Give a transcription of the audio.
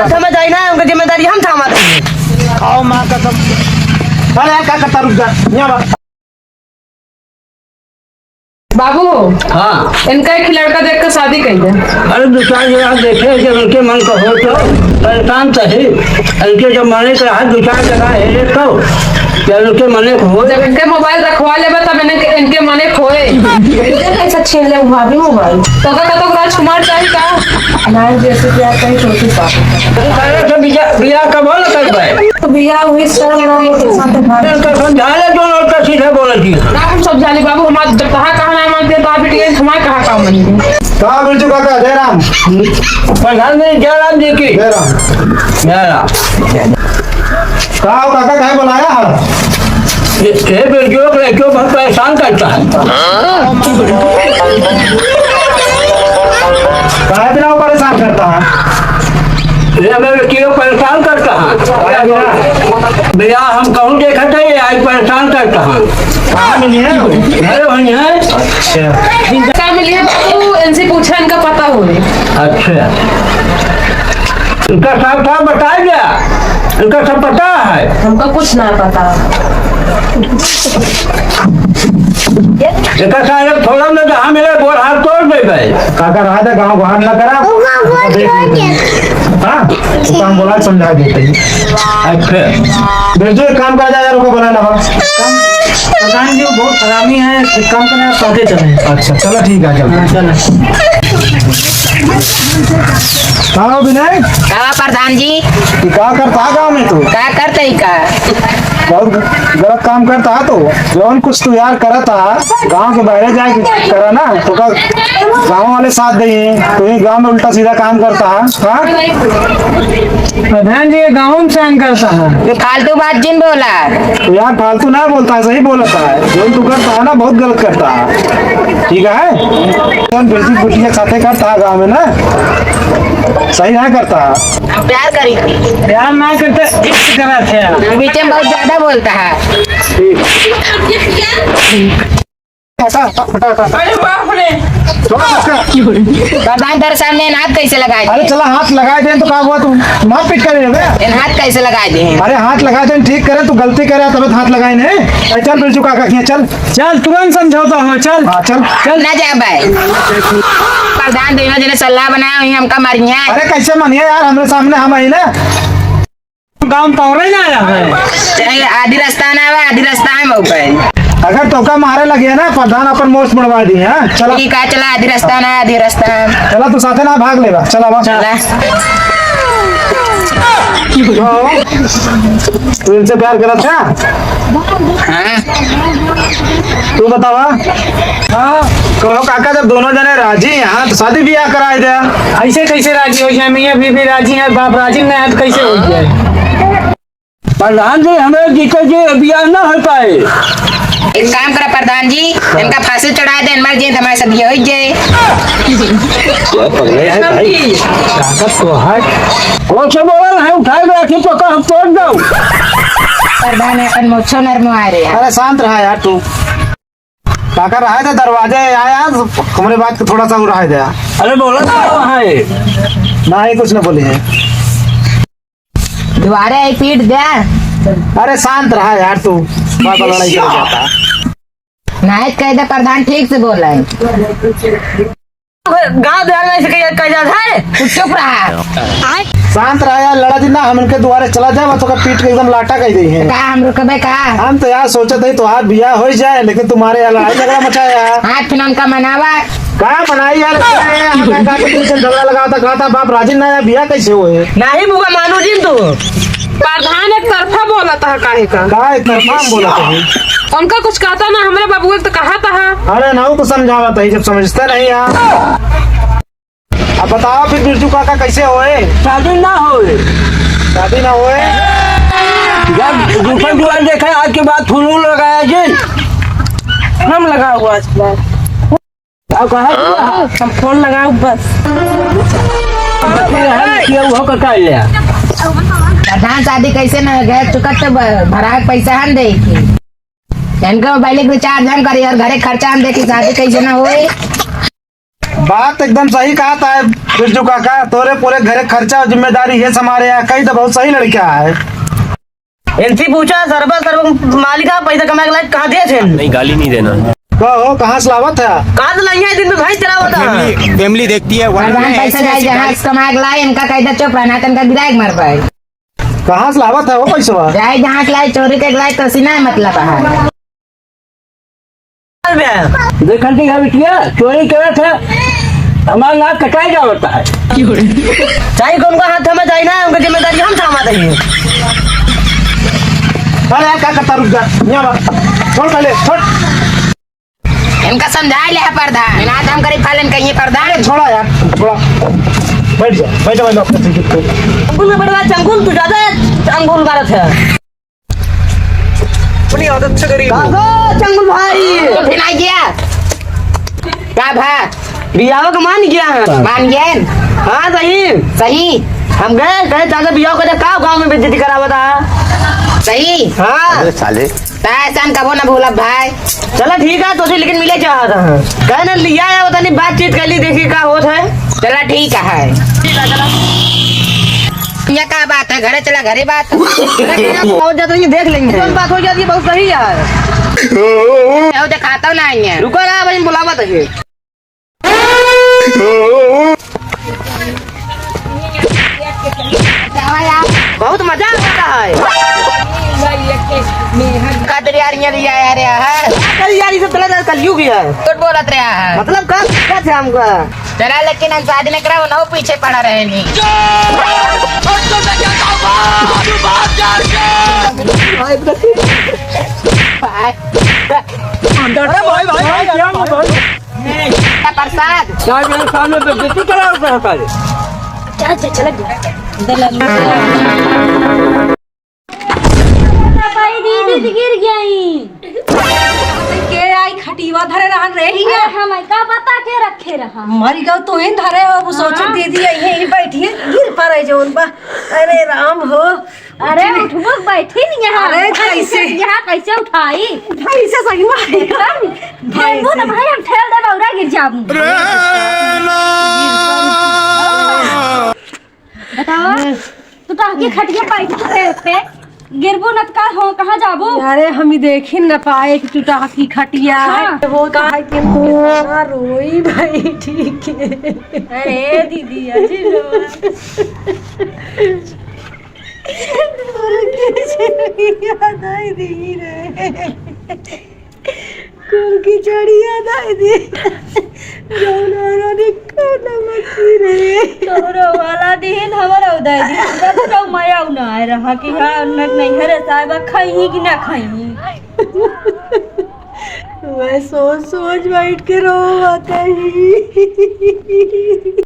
समझ आई ना, उनकी जिम्मेदारी हम थामा देंगे। आओ माँ का सब। अरे यार क्या करता, रुक जा यहाँ। बाबू हाँ, इनका एक लड़का देख कर शादी कही है। अरे दूसरा जगह देखे जब उनके मन का हो तो परेशान तो है। इनके जब मने का हाथ दूसरा जगह है तो जब उनके मने को हो, जब इनके मोबाइल रखवा ले तब इनके मने खोए कैसा छीन ले भाभी मोबाइल। तो का तो राजकुमार चाहिए का नाम जैसे कि आप कहीं छोटी बात अरे तो बिया कब हो कर भाई तो भैया हुई सर के साथ भाभी तो समझाले दोनों का सीधे बोल दी। ना हम सब जाने बाबू हमारे जब कहा कहा नाम दे तो बेटी हमारे कहा काम नहीं कहाँ बिरजू काका? जयराम। प्रधानमंत्री जयराम जी की जयराम। जयराम। कहाँ हो काका, कहाँ बुलाया है? ये बेटियों को लड़कियों बहुत परेशान करता है। कहाँ बिना वो परेशान करता है? ये हमें लड़कियों को परेशान करता है। भैया हम कहूँ देखा था ये आज परेशान करता है। कहाँ मिली है? अरे वही है। क्या मिली है बाबू, इनसे पूछा इनका पता हो। अच्छा, इनका साफ साफ बता दिया, इनका सब पता है। हमको कुछ ना पता। इनका सारे थोड़ा में जहाँ मिले बोल हाथ तोड़ दे भाई। काका रहा था गाँव बाहर न करा। हाँ तो काम बोला समझा देते। अच्छा बिरजू एक काम कर जाए यार, उनको बुलाना बस। प्रधान जी बहुत हरामी है, एक काम करें आप साथे चलें। अच्छा चलो ठीक है, चलो। कहाँ हो विनय? का प्रधान जी क्या करता है गाँव में तू? का करते ही का बहुत गलत काम करता है। तो जौन कुछ तू यार करता गांव के बाहर जाए करा ना तो गांव वाले साथ दिए, तो ही गांव में उल्टा सीधा काम करता है। हाँ प्रधान जी गाँव में सहन करता है। ये फालतू बात जिन बोला। तो यार फालतू ना बोलता है, सही बोलता है। जो तू करता है ना बहुत गलत करता है, ठीक है? जौन बेटी बुटी के साथे करता है गाँव में ना, सही नहीं करता है। हम प्यार करी प्यार ना करते इश्क करते हैं। बीच में बहुत ज्यादा बोलता है। अरे बाप रे, प्रधान तेरे सामने इन हाथ कैसे लगाए अरे दिए? चला हाथ लगाए दे तो क्या हुआ, तू मार पीट करे बे? इन हाथ कैसे लगाए दिए? अरे हाथ लगाए दे, ठीक करे, तू गलती करे तब हाथ लगाए ने। अरे चल बिरजू काका खिया, चल चल तुरंत समझौता हो, चल हाँ चल। चल ना जा भाई। प्रधान दोनों जने सलाह बनाया हुई हमका मारिया। अरे कैसे मानिए यार, हमारे सामने हम आई ना। गाँव तौरे ना आया है। आधी रास्ता ना आवे, आधी रास्ता है मौके। अगर टोका मारे लगे ना प्रधान अपन मोस्ट बढ़वा दी है। चला ठीक है, चला आधी रास्ता ना आधी रास्ता। चला तू साथे ना भाग लेगा। चला बस चला तू इनसे प्यार करत है? हाँ तू बतावा। हाँ कहो काका, जब दोनों जने राजी हैं तो शादी ब्याह कराए दे। ऐसे कैसे राजी हो जाए? मियाँ बीबी राजी है, बाप राजी नहीं है तो कैसे हो जाए? प्रधान जी हमें जीते जी बिया न हो पाए। एक काम करा प्रधान जी, इनका फांसी चढ़ा दे, मर जाए हमारे सब ये हो जाए। पगले है भाई, ताकत तो है। कौन से बोल है उठाए रखी तो हम तोड़ दो। प्रधान अपन मोछो नर में आ रहे हैं। अरे शांत रहा यार तू। काका रहा था दरवाजे आया, हमारे बात को थोड़ा सा रहा दे। अरे बोला है ना ही कुछ न बोली है। दोबारा एक पीट दे। अरे शांत रहा यार तू, बाबा लड़ाई कर जाता। नायक कह दे प्रधान ठीक से बोल रहे हैं। गाँव देहात में ऐसे कह जाता है। तू चुप रहा। शांत रहा यार, लड़ा दिन ना हम इनके द्वारे चला जाए तो पीठ के एकदम लाटा कह दी है। कहा हम रुकबे कहा? हम तो यार सोचे थे तुम्हारा बियाह हो जाए, लेकिन तुम्हारे यार लड़ाई झगड़ा मचाया। हाथ फिर उनका मनावा। कहा बनाई यार, झगड़ा लगा था, कहा था बाप राजी ना यार, बियाह कैसे हुए? नहीं मुगा मानो जी तू। प्रधान एक तरफा बोला था काहे का? कहा एक तरफा हम बोला था। उनका कुछ कहता ना, हमारे बाबू तो कहा था। अरे ना तो समझावा था, जब समझते नहीं यार। अब बताओ फिर बिरजू काका कैसे होए? शादी ना हो। शादी ना होए? जब दूसरे दुआर देखा आज के बाद फूल लगाया जी हम लगा हुआ आज अब कहा हम फोन लगाओ बस। किया वो कर लिया। प्रधान शादी कैसे न गए चुकत तो भरा पैसा हम दे इनका मोबाइल रिचार्ज हम करी और घरे खर्चा हम देखी, शादी कैसे न हुई? बात एकदम सही कहा था बिरजू काका, तोरे पूरे घरे खर्चा और जिम्मेदारी ये हमारे यहाँ, कहीं तो बहुत सही लड़का है। इनसे पूछा सर्व मालिका पैसा कमा के लायक कहाँ दिए थे? नहीं, गाली नहीं देना। कहो कहाँ से लावत है? कहाँ से लाई है? दिन में भाई चला होता है। फैमिली देखती है प्रधान पैसा जाए जहाँ कमा के लाए इनका कहता चुप रहना तो इनका गिराए मर पाए। कहाँ से लावत है वो पैसा? जाए जहाँ के लाए चोरी के लाए तो सीना मतलब है। देखा कि बिटिया चोरी करे थे, हमारा नाक कटाई जा होता है। चाहे कौन का हाथ में जाए ना, उनकी जिम्मेदारी हम थामा देंगे। अरे यार क्या करता, रुक जा, यहाँ छोड़ पहले छोड़। इनका समझा ले प्रधान, ना हम करीब फालन कहिए प्रधान। छोड़ा यार छोड़ा, बैठ जा बैठ जा अपने सीट पे। चंगुल में बड़वा चंगुल, तू ज्यादा चंगुल गारत है। अपनी आदत से करी। चंगुल भाई तो फिर आ गया क्या भा बियाह का मान गया है? मान गया? हाँ सही सही। हम गए कहे चाचा बियाह को का गाँव में बेइज्जती करावा था। सही। हाँ साले। ऐसा कबो ना भूलब भाई। चलो ठीक है, तो लेकिन मिले चाह रहा है कहे ना लिया है, पता नहीं बातचीत कर ली, देखिए क्या होता है। चला ठीक है। ये क्या बात है, घरे चला घरे बात हो जाता है, देख लेंगे कौन बात हो जाती है। बहुत सही है, वो दिखाता हूँ ना ये। रुको ना भाई, बुलावा था ये। बहुत मजा आता है। कदर यार है कल यार इसे चला कलयुग है, कुछ बोलत रहा है मतलब क्या थे हमका। चला, लेकिन हम शादी नहीं करा, ना पीछे पड़ा रहे नहीं। प्रसाद सामने बेइज्जती करा होता है। दीदी गिर गई के आई खटीवा धरे रहन रही है। हम का पता के रखे रहा मरी गौ तो इन धरे हो, वो सोचो दीदी यही बैठी गिर पड़े जोन बा। अरे राम हो, अरे उठबो बैठी नहीं यहाँ। अरे कैसे यहाँ कैसे उठाई भाई से सही में भाई वो ना भाई हम ठेल दे बौरा गिर जाबू। बताओ तू तो आगे खटिया बैठ पे गिरबो न का हो, कहाँ जाबो? अरे हम देख ही न पाए कि टूटा की खटिया है। वो कहा कि कितना रोई भाई। ठीक है, अरे दीदी अजी याद आई दी रे, कुल की चढ़ी याद आई दी तोरो वाला दिन हमारा उदय दी जब तो माया ना आए रहा कि हाँ नहीं हरे साहब खाई कि ना खाई। मैं सोच सोच बैठ के रो आता ही।